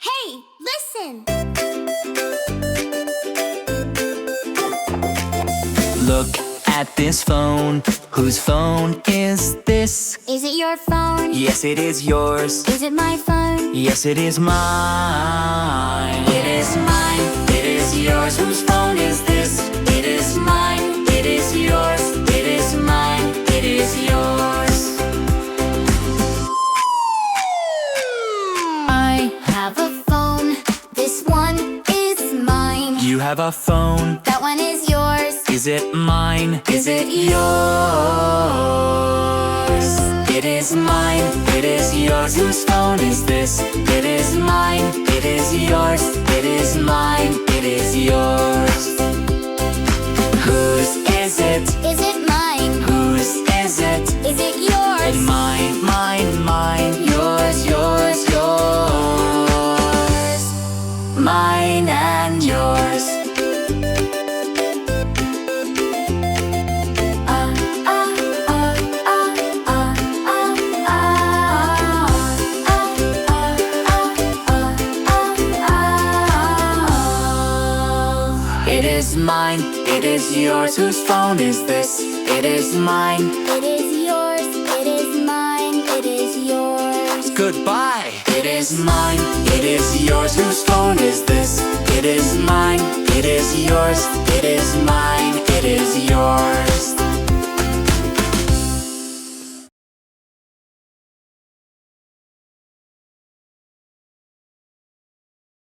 Hey, listen! Look at this phone. Whose phone is this? Is it your phone? Yes, it is yours. Is it my phone? Yes, it is mine. It is mine. It is yours. Whose phone is this? It is mine. It is yours. It is mine. It is yours. I have a phone. This one is mine. You have a phone. That one is yours. Is it mine? Is it yours? It is mine. It is yours. Whose phone is this? It is mine. It is yours. It is mine. It is yours. Whose is it? Is it mine? Whose is it? Is it yours? Mine, mine, mine. Yours, yours, yours. Mine and yours. It is mine, it is yours. Whose phone is this? It is mine. It is yours. It is mine. It is yours. Goodbye. It is mine, it is yours. Whose phone is this? It is mine. It is yours. It is mine. It is yours.